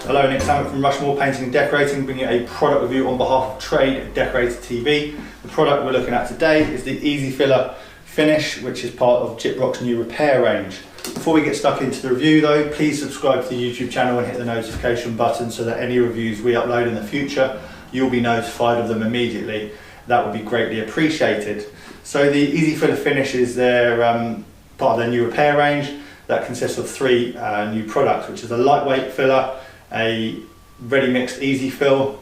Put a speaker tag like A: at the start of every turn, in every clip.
A: Hello, Nick Sammut from Rushmoor Painting and Decorating, bringing a product review on behalf of Trade Decorator TV. The product we're looking at today is the EasiFiller Finish, which is part of Gyproc's new repair range. Before we get stuck into the review though, please subscribe to the YouTube channel and hit the notification button so that any reviews we upload in the future, you'll be notified of them immediately. That would be greatly appreciated. So the EasiFiller Finish is their part of their new repair range that consists of three new products, which is a lightweight filler, a ready mixed easy fill,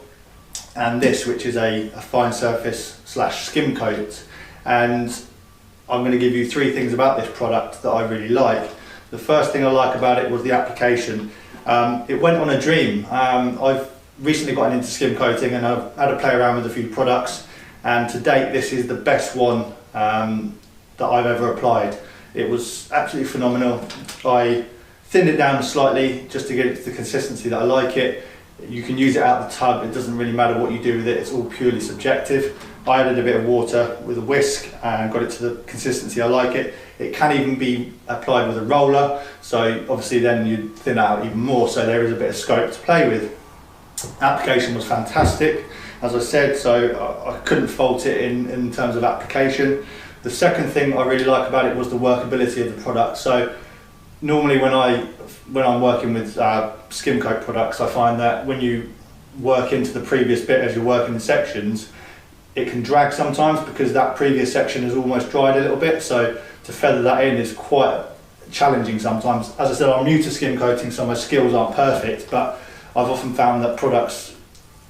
A: and this, which is a fine surface slash skim coat. And I'm going to give you three things about this product that I really like. The first thing I like about it was the application. It went on a dream. I've recently gotten into skim coating and I've had a play around with a few products, and to date this is the best one that I've ever applied. It was absolutely phenomenal. I thinned it down slightly just to get it to the consistency that I like it. You can use it out of the tub, it doesn't really matter what you do with it, it's all purely subjective. I added a bit of water with a whisk and got it to the consistency I like it. It can even be applied with a roller, so obviously then you thin out even more, so there is a bit of scope to play with. Application was fantastic, as I said, so I couldn't fault it in terms of application. The second thing I really like about it was the workability of the product. So normally when I'm working with skim coat products, I find that when you work into the previous bit as you're working in sections, it can drag sometimes because that previous section has almost dried a little bit, so to feather that in is quite challenging sometimes. As I said, I'm new to skim coating, so my skills aren't perfect, but I've often found that products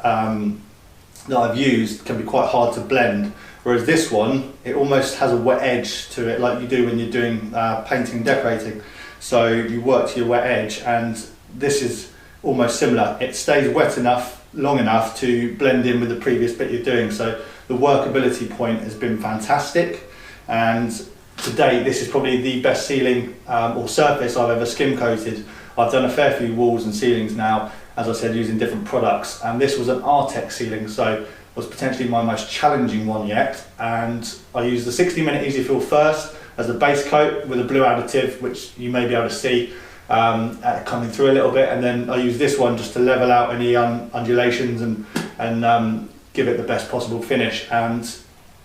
A: that I've used can be quite hard to blend, whereas this one, it almost has a wet edge to it like you do when you're doing painting and decorating. So you work to your wet edge, and this is almost similar. It stays wet enough, long enough to blend in with the previous bit you're doing. So the workability point has been fantastic, and to date this is probably the best ceiling or surface I've ever skim coated. I've done a fair few walls and ceilings now, as I said, using different products, and this was an Artex ceiling, so was potentially my most challenging one yet. And I used the 60-minute EasiFill first as a base coat with a blue additive, which you may be able to see coming through a little bit, and then I used this one just to level out any undulations and give it the best possible finish. And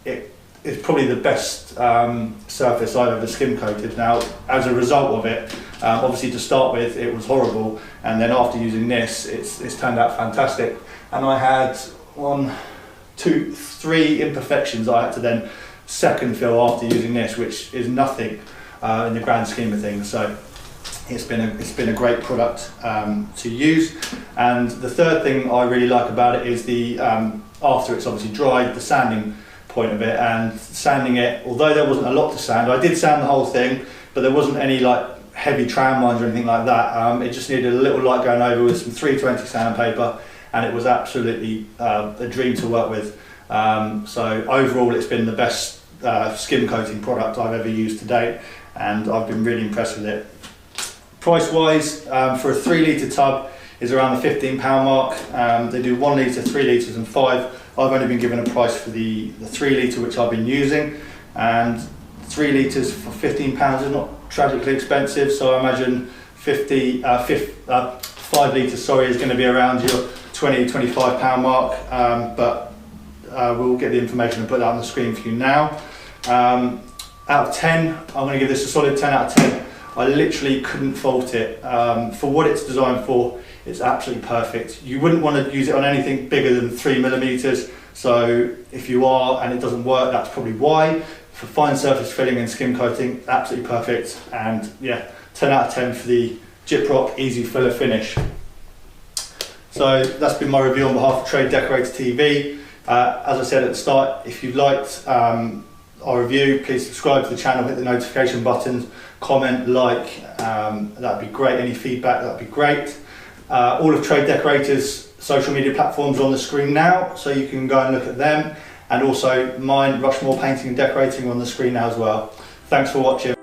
A: it's probably the best surface I've ever skim coated. Now, as a result of it, obviously to start with it was horrible, and then after using this it's turned out fantastic. And I had 1, 2, 3 imperfections I had to then second fill after using this, which is nothing in the grand scheme of things. So it's been a great product to use. And the third thing I really like about it is the after it's obviously dried, the sanding point of it. And sanding it, although there wasn't a lot to sand, I did sand the whole thing, but there wasn't any like heavy tram lines or anything like that. It just needed a little light going over with some 320 sandpaper, and it was absolutely a dream to work with. So overall it's been the best skim coating product I've ever used to date, and I've been really impressed with it. Price wise, for a 3 litre tub is around the £15 mark. They do 1 litre, 3 litres and 5. I've only been given a price for the 3 litre, which I've been using, and 3 litres for £15 is not tragically expensive, so I imagine 5 litres is going to be around your £20–25 mark, but we'll get the information and put that on the screen for you now. Out of 10, I'm going to give this a solid 10 out of 10. I literally couldn't fault it. For what it's designed for, it's absolutely perfect. You wouldn't want to use it on anything bigger than 3mm, so if you are and it doesn't work, that's probably why. For fine surface filling and skim coating, absolutely perfect. And yeah, 10 out of 10 for the Gyproc EasiFiller Finish. So that's been my review on behalf of Trade Decorator TV. As I said at the start, if you liked our review, please subscribe to the channel, hit the notification buttons, comment, like, that'd be great. Any feedback, that'd be great. All of Trade Decorator's social media platforms are on the screen now, so you can go and look at them, and also mine, Rushmoor Painting and Decorating, on the screen now as well. Thanks for watching.